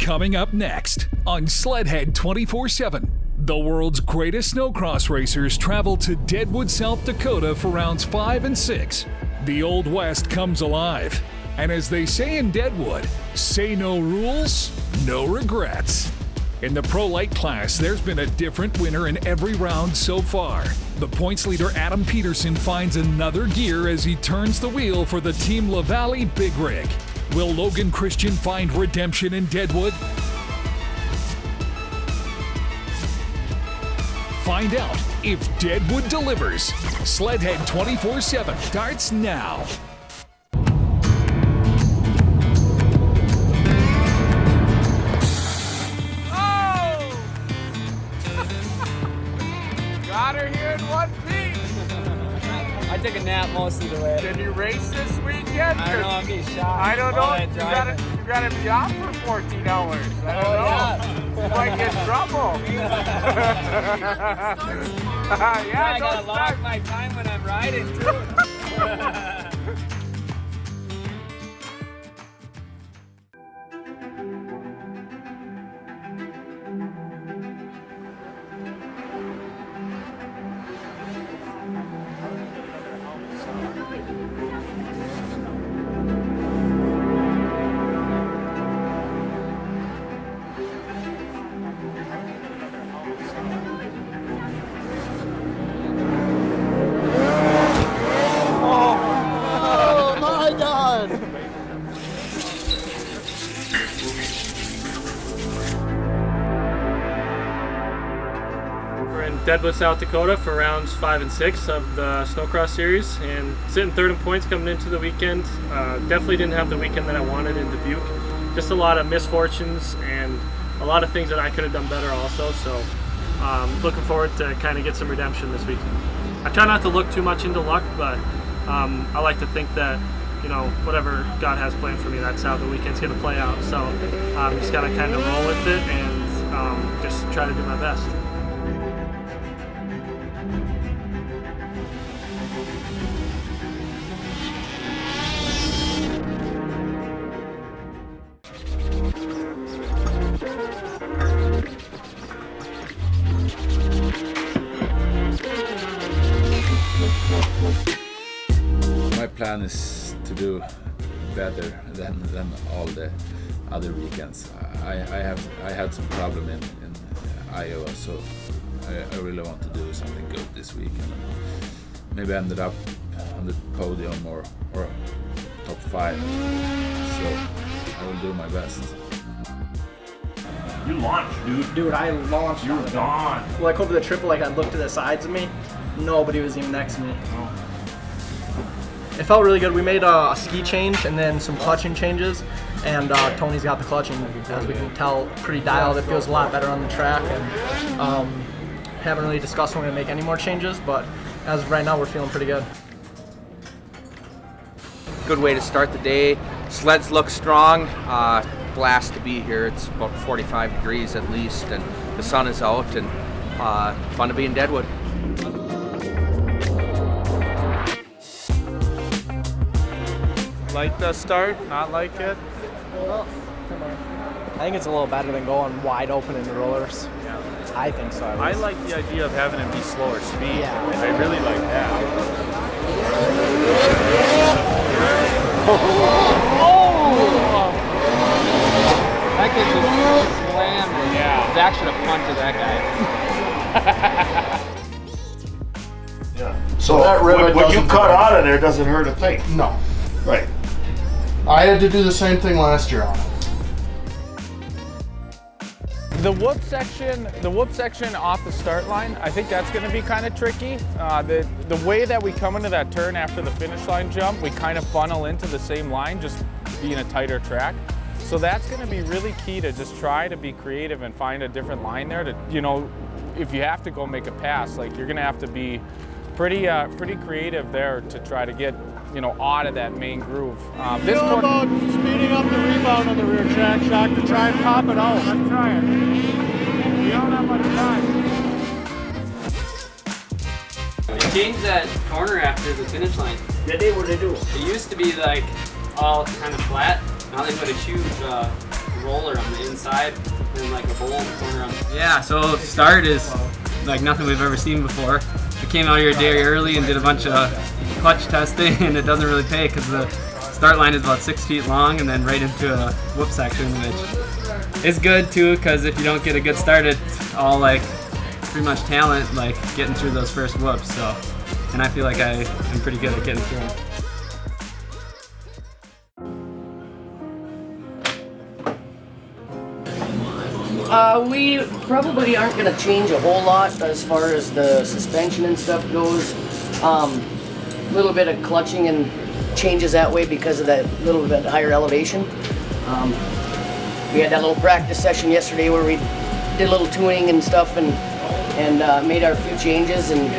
Coming up next on Sledhead 24/7. The world's greatest snowcross racers travel to Deadwood, South Dakota for rounds 5 and 6. The Old West comes alive. And as they say in Deadwood, say no rules, no regrets. In the Pro Light class, there's been a different winner in every round so far. The points leader Adam Peterson finds another gear as he turns the wheel for the Team LaValle Big Rig. Will Logan Christian find redemption in Deadwood? Find out if Deadwood delivers. Sledhead 24/7 starts now. Got her here in one piece. I took a nap most of the way. Can you race this weekend? I don't know, I'm getting shot. I don't know. You gotta be out for 14 hours. I don't know. Yeah. You might get in trouble. Yeah, I gotta log my time when I'm riding too. Deadwood, South Dakota for rounds 5 and 6 of the SNOCROSS series, and sitting third in points coming into the weekend. Definitely didn't have the weekend that I wanted in Dubuque. Just a lot of misfortunes and a lot of things that I could have done better also, so looking forward to kind of get some redemption this weekend. I try not to look too much into luck, but I like to think that, you know, whatever God has planned for me, that's how the weekend's going to play out. So just got to kind of roll with it and just try to do my best. My plan is to do better than all the other weekends. I had some problem in Iowa, so I really want to do something good this weekend. Maybe I ended up on the podium or top 5. So I will do my best. You launched, dude. Dude, I launched. You were gone. Like over the triple, like I looked to the sides of me. Nobody was even next to me. Oh. It felt really good. We made a ski change and then some clutching changes, and Tony's got the clutching, as we can tell, pretty dialed. It feels a lot better on the track, and haven't really discussed when we're gonna make any more changes, but as of right now, we're feeling pretty good. Good way to start the day. Sleds look strong. Blast to be here. It's about 45 degrees at least, and the sun is out, and fun to be in Deadwood. Like the start, not like it. Well, I think it's a little better than going wide open in the rollers. Yeah. I think so. I like the idea of having it be slower speed. Yeah. I really like that. That kid just slammed it. Yeah. Zach should have punted that guy. Yeah. So that ribbon what you cut out of there doesn't hurt a thing. No. Right. I had to do the same thing last year on it. The whoop section off the start line, I think that's going to be kind of tricky. The way that we come into that turn after the finish line jump, we kind of funnel into the same line, just being a tighter track. So that's going to be really key to just try to be creative and find a different line there to, you know, if you have to go make a pass, like you're going to have to be pretty creative there to try to get, you know, out of that main groove. This about speeding up the rebound on the rear track shock to try and pop it out. I'm trying. We don't have much time. They changed that corner after the finish line. Did they? What did they do? It used to be like all kind of flat. Now they put a huge roller on the inside and like a bowl corner on. Yeah, so start is like nothing we've ever seen before. We came out here a day early and did a bunch of clutch testing, and it doesn't really pay because the start line is about 6 feet long and then right into a whoop section, which is good too because if you don't get a good start, it's all like pretty much talent, like getting through those first whoops. So, and I feel like I am pretty good at getting through them. We probably aren't going to change a whole lot as far as the suspension and stuff goes. A little bit of clutching and changes that way because of that little bit higher elevation. We had that little practice session yesterday where we did a little tuning and stuff and made our few changes and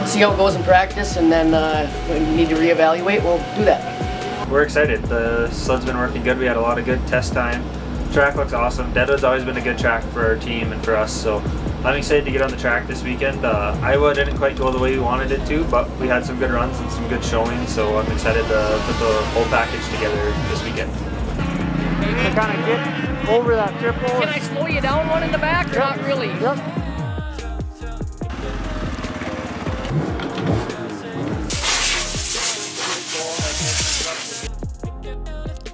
see how it goes in practice, and then if we need to reevaluate, we'll do that. We're excited. The sled's been working good. We had a lot of good test time. Track looks awesome. Deadwood's always been a good track for our team and for us, so I'm excited to get on the track this weekend. Iowa didn't quite go the way we wanted it to, but we had some good runs and some good showings, so I'm excited to put the whole package together this weekend. To kind of get over that triple. Can I slow you down one in the back or not really? Yep.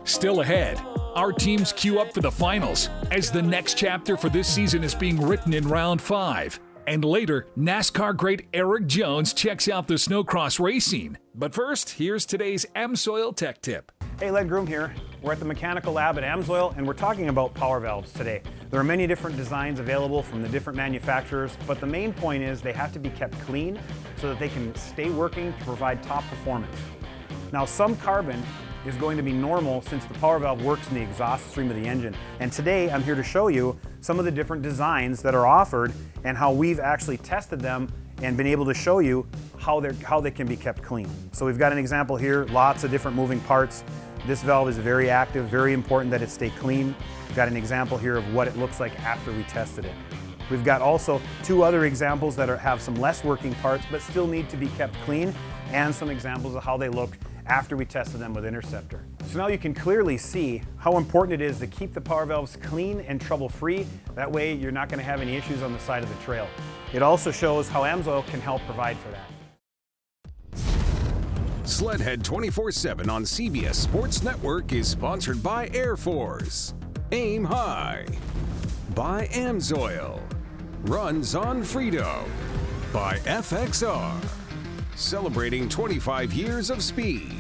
Still ahead, our teams queue up for the finals as the next chapter for this season is being written in round 5. And later, NASCAR great Eric Jones checks out the snowcross racing. But first, here's today's AMSOIL Tech Tip. Hey, Led Groom here. We're at the mechanical lab at AMSOIL, and we're talking about power valves today. There are many different designs available from the different manufacturers, but the main point is they have to be kept clean so that they can stay working to provide top performance. Now, some carbon is going to be normal since the power valve works in the exhaust stream of the engine. And today I'm here to show you some of the different designs that are offered and how we've actually tested them and been able to show you how they can be kept clean. So we've got an example here, lots of different moving parts. This valve is very active, very important that it stay clean. We've got an example here of what it looks like after we tested it. We've got also 2 other examples that have some less working parts but still need to be kept clean, and some examples of how they look after we tested them with Interceptor. So now you can clearly see how important it is to keep the power valves clean and trouble-free. That way you're not going to have any issues on the side of the trail. It also shows how AMSOIL can help provide for that. Sledhead 24/7 on CBS Sports Network is sponsored by Air Force, Aim High, by AMSOIL, Runs on Frito, by FXR, celebrating 25 years of speed,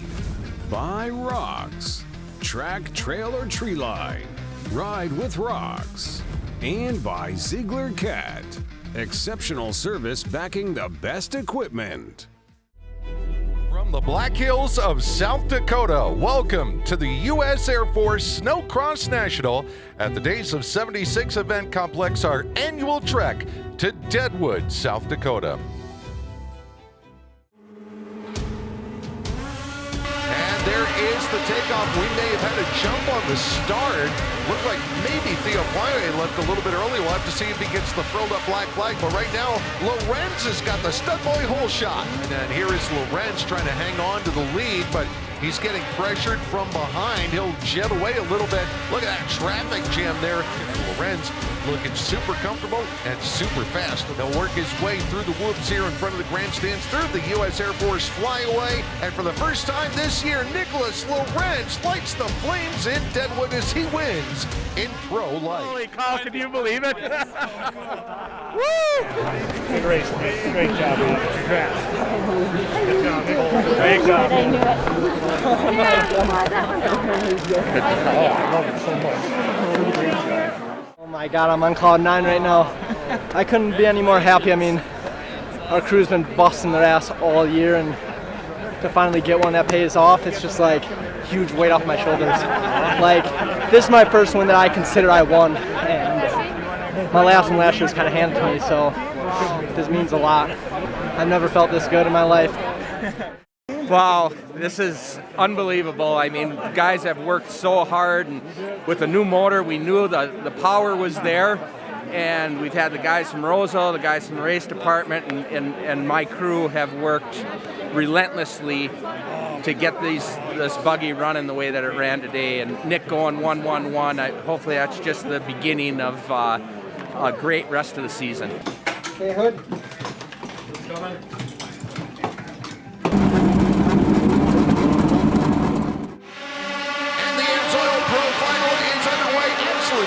by Rocks, track, trail, or tree line, ride with Rocks, and by Ziegler Cat, exceptional service backing the best equipment. From the Black Hills of South Dakota, welcome to the U.S. Air Force SNOCROSS National at the Days of 76 event complex, our annual trek to Deadwood, South Dakota. And there is the takeoff. We may have had a jump on the start. Looked like maybe Theo Playa left a little bit early. We'll have to see if he gets the frilled up black flag. But right now, Lorenz has got the stud boy hole shot. And then here is Lorenz trying to hang on to the lead, but he's getting pressured from behind. He'll jet away a little bit. Look at that traffic jam there. Lorenz looking super comfortable and super fast. He'll work his way through the whoops here in front of the grandstands, through the U.S. Air Force flyaway. And for the first time this year, Nicholas Lorenz lights the flames in Deadwood as he wins in Pro Light. Holy cow, can you believe it? Woo! Good race, man. Great job, man. Congrats. Good job, Nicole. Great job. I knew it. I love it so much. Oh my God, I'm on cloud 9 right now. I couldn't be any more happy. I mean, our crew's been busting their ass all year, and to finally get one that pays off, it's just like huge weight off my shoulders. Like, this is my first one that I consider I won, and my last one last year was kind of handed to me, so this means a lot. I've never felt this good in my life. Wow, this is unbelievable. I mean, guys have worked so hard, and with the new motor, we knew the power was there, and we've had the guys from Roseau, the guys from the race department, and my crew have worked relentlessly to get this buggy running the way that it ran today, and Nick going 1-1-1. Hopefully that's just the beginning of a great rest of the season. Hey, Hood.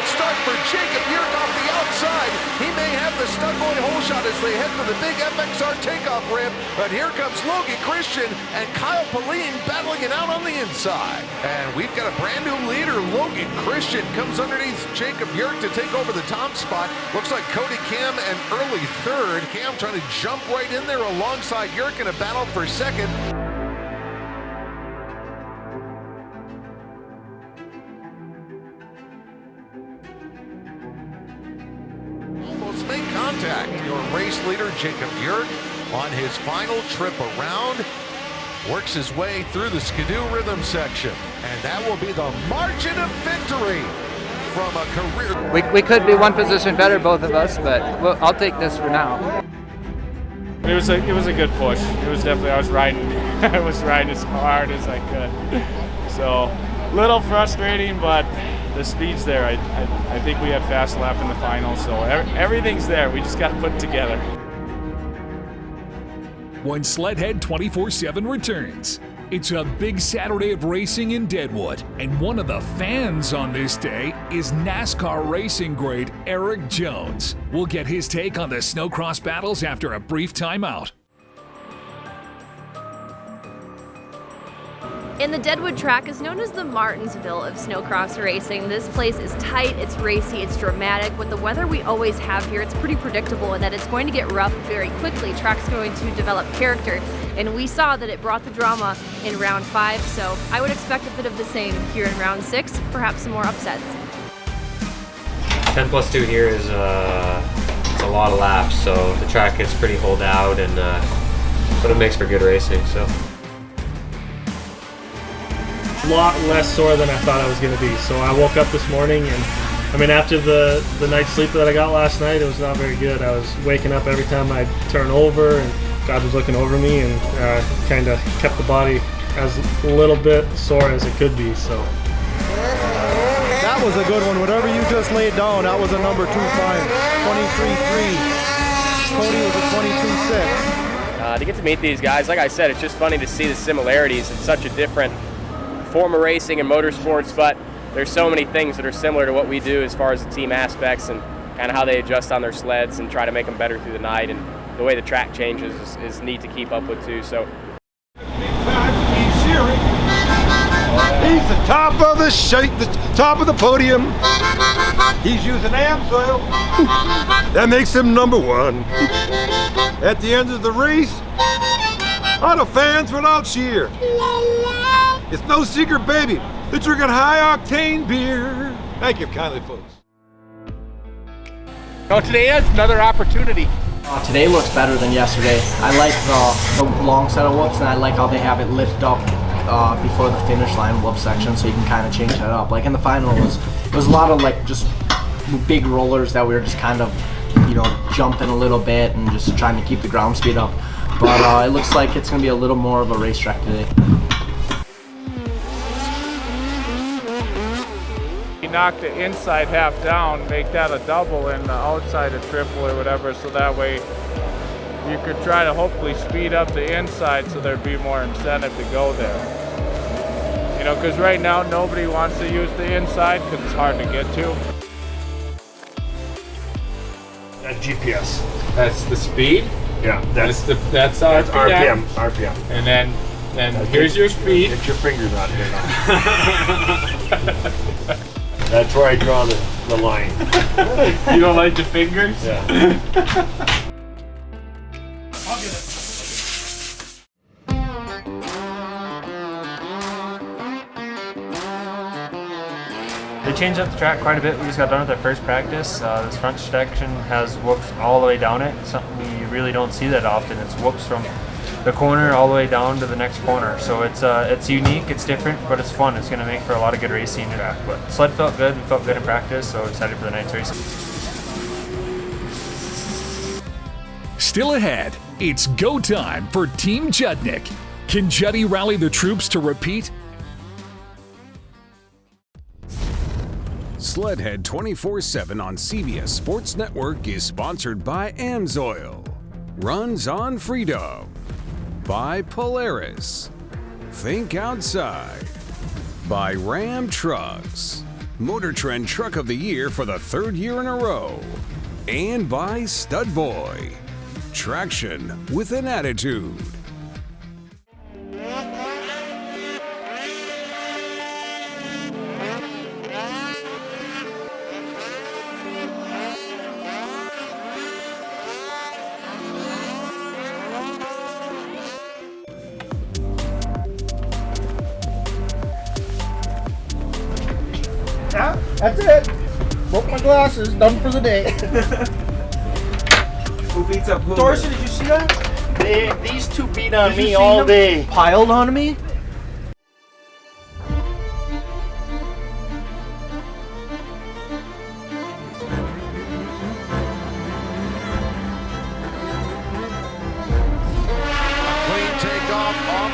Start for Jacob Yerk off the outside. He may have the Stud-Boy hole shot as they head to the big FXR takeoff ramp, but here comes Logan Christian and Kyle Pauline battling it out on the inside. And we've got a brand new leader. Logan Christian comes underneath Jacob Yerk to take over the top spot. Looks like Cody Cam and early third. Cam trying to jump right in there alongside Yerk in a battle for second. Make contact. Your race leader, Jacob Yerk, on his final trip around, works his way through the Skidoo rhythm section. And that will be the margin of victory from a career. We could be one position better, both of us, but I'll take this for now. It was a good push. It was definitely, I was riding as hard as I could. So, little frustrating, but the speed's there. I think we had fast lap in the final, so everything's there. We just got to put it together. When Sledhead 24/7 returns, it's a big Saturday of racing in Deadwood, and one of the fans on this day is NASCAR racing great Eric Jones. We'll get his take on the snowcross battles after a brief timeout. And the Deadwood track is known as the Martinsville of snowcross racing. This place is tight, it's racy, it's dramatic. With the weather we always have here, it's pretty predictable in that it's going to get rough very quickly. Track's going to develop character, and we saw that it brought the drama in round 5, so I would expect a bit of the same here in round 6, perhaps some more upsets. 10+2 here is it's a lot of laps, so the track gets pretty holed out, and but it makes for good racing. So. A lot less sore than I thought I was going to be. So I woke up this morning, and I mean, after the night's sleep that I got last night, it was not very good. I was waking up every time I'd turn over, and God was looking over me, and kind of kept the body as little bit sore as it could be. So that was a good one. Whatever you just laid down, that was a number 2 time. 23.3. Cody was a 22.6. To get to meet these guys, like I said, it's just funny to see the similarities. It's such a different form of racing and motorsports, but there's so many things that are similar to what we do as far as the team aspects and kind of how they adjust on their sleds and try to make them better through the night, and the way the track changes is neat to keep up with too. So He's the top of the top of the podium. He's using AMSoil. That makes him number 1. At the end of the race, auto fans without cheer. It's no secret, baby, they're drinking high-octane beer. Thank you kindly, folks. Oh, today is another opportunity. Today looks better than yesterday. I like the long set of whoops, and I like how they have it lift up before the finish line whoop section, so you can kind of change that up. Like in the final, it was a lot of like just big rollers that we were just kind of, jumping a little bit and just trying to keep the ground speed up. But it looks like it's going to be a little more of a racetrack today. Knock the inside half down, make that a double, and the outside a triple or whatever, so that way you could try to hopefully speed up the inside so there'd be more incentive to go there. Because right now nobody wants to use the inside because it's hard to get to. That GPS. That's the speed? Yeah. That's RPM. RPM. And then here's your speed. Get your fingers out here. That's where I draw the line. You don't like the fingers? Yeah. I'll get it. They changed up the track quite a bit. We just got done with our first practice. This front section has whoops all the way down it. Something we really don't see that often. It's whoops from the corner all the way down to the next corner. So it's unique, it's different, but it's fun. It's going to make for a lot of good racing track. But sled felt good. We felt good in practice, so excited for the night's race. Still ahead, it's go time for Team Judnick. Can Juddy rally the troops to repeat? Sledhead 24/7 on CBS Sports Network is sponsored by AMSOIL, Runs on Freedom, by Polaris, Think Outside, by Ram Trucks, Motor Trend Truck of the Year for the 3rd year in a row, and by Stud Boy, traction with an attitude. Yeah, that's it. Broke my glasses. Done for the day. Who beats up who? Dorsey, did you see that? These two beat on me all day. Piled on me.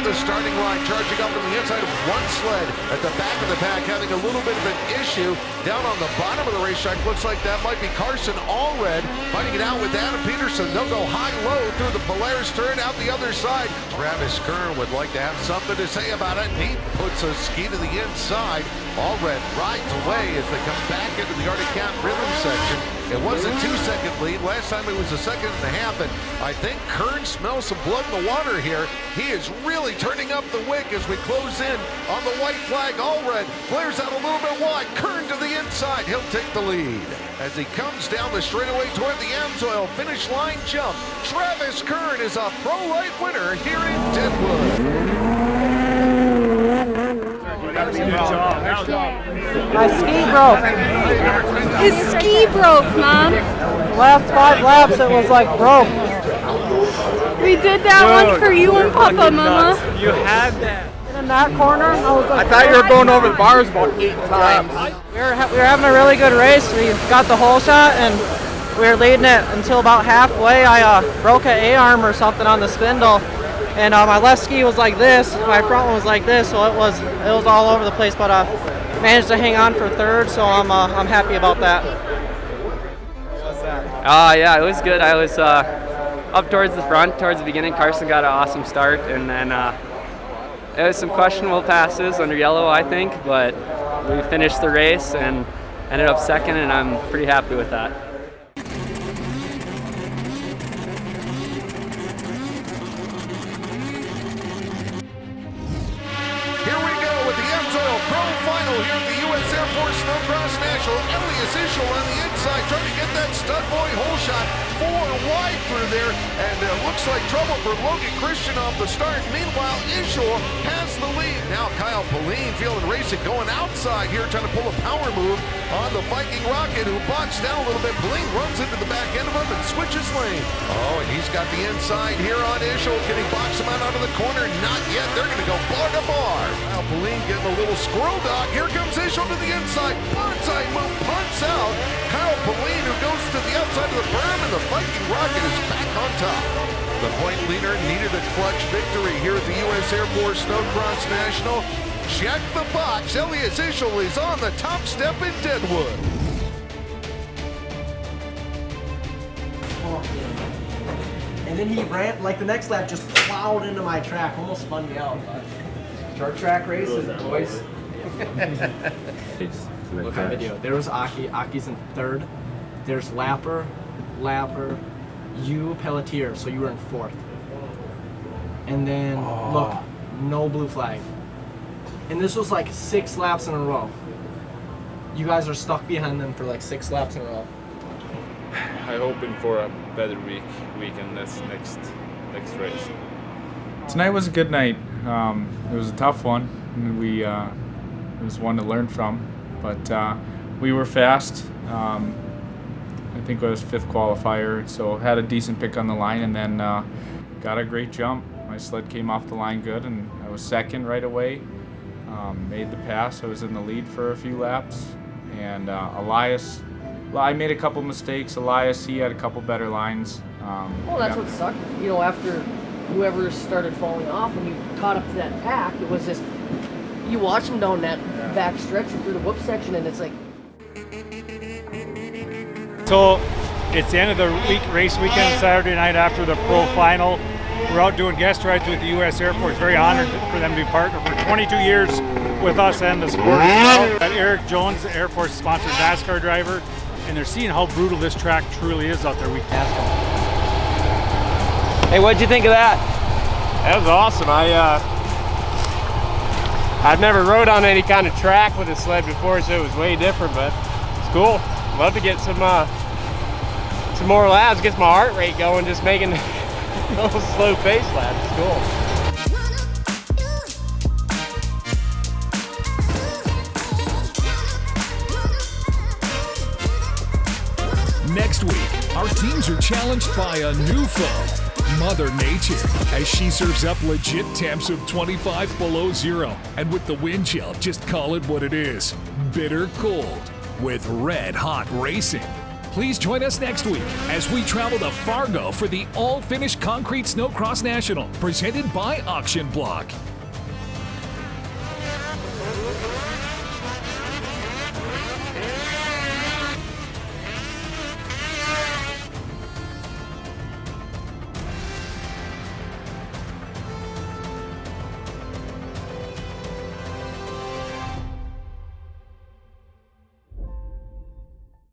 The starting line charging up on the inside of one sled at the back of the pack, having a little bit of an issue down on the bottom of the racetrack. Looks like that might be Carson Allred fighting it out with Adam Peterson. They'll go high-low through the Polaris turn out the other side. Travis Kern would like to have something to say about it. He puts a ski to the inside. Allred rides away as they come back into the Arctic Cat rhythm section. It was a 2-second lead. Last time it was a 1.5 seconds, and I think Kern smells some blood in the water here. He is really turning up the wick as we close in on the white flag. Allred flares out a little bit wide. Kern to the inside. He'll take the lead. As he comes down the straightaway toward the AMSOIL finish line jump, Travis Kern is a Pro Light winner here in Deadwood. My ski broke. His ski broke, Mom. The last 5 laps it was like broke. We did that one for you and Papa, Mama. You had that. In that corner, I was like, I thought you were going over the bars about 8 times. We were having a really good race. We got the hole shot and we were leading it until about halfway. I broke an A-arm or something on the spindle. And my left ski was like this, my front one was like this, so it was all over the place. But managed to hang on for 3rd, so I'm happy about that. Yeah, it was good. I was up towards the front, towards the beginning. Carson got an awesome start, and then it was some questionable passes under yellow, I think, but we finished the race and ended up 2nd, and I'm pretty happy with that. Here at the U.S. Air Force SNOCROSS National. Elias Ischel on the inside trying to get that stud boy hole shot 4 wide through there, and it looks like trouble for Logan Christian off the start. Meanwhile, Ischel has the lead. Now Kyle Pauline feeling racing, going outside here, trying to pull a power move on the Viking Rocket, who boxed down a little bit. Pauline runs into the back end of him and switches lane. Oh, and he's got the inside here on Ischel. Can he box him out of the corner? Not yet. They're going to go bar to bar. Kyle Pauline getting a little squirrel dog. Here comes Ischel to the inside. Bonsai move, punts out. Kyle Pauline, who goes to the outside of the berm, and the Viking Rocket is back on top. The point leader needed a clutch victory here at the U.S. Air Force SNOCROSS National. Check the box. Elias Ischel is on the top step in Deadwood. And then he ran, like the next lap, just plowed into my track, almost spun me out. Short track races, boys. Look at the video. There was Aki. Aki's in 3rd. There's Lapper, you, Pelletier, so you were in 4th. And then, look, no blue flag. And this was like 6 laps in a row. You guys are stuck behind them for like 6 laps in a row. I'm hoping for a better weekend this next race. Tonight was a good night. It was a tough one. And it was one to learn from, but we were fast. I think it was 5th qualifier, so had a decent pick on the line, and then got a great jump. My sled came off the line good, and I was 2nd right away. Made the pass. I was in the lead for a few laps, and Elias, I made a couple mistakes. Elias, he had a couple better lines. Well, that's what sucked. You know, after whoever started falling off, when you caught up to that pack, it was just, you watch them down that back stretch through the whoop section, and it's like. So it's the end of the race weekend, Saturday night after the pro final. We're out doing guest rides with the U.S. Air Force. Very honored for them to be partnered for 22 years with us and the sport. Eric Jones, the Air Force sponsored NASCAR driver, and they're seeing how brutal this track truly is out there. Hey, what'd you think of that? That was awesome. I've never rode on any kind of track with a sled before, so it was way different, but it's cool. Love to get some more laps, gets my heart rate going, just making little slow pace laps. It's cool. Next week, our teams are challenged by a new foe, Mother Nature, as she serves up legit temps of 25 below zero. And with the wind chill, just call it what it is, bitter cold with red hot racing. Please join us next week as we travel to Fargo for the all-finished concrete Snowcross National, presented by Auction Block.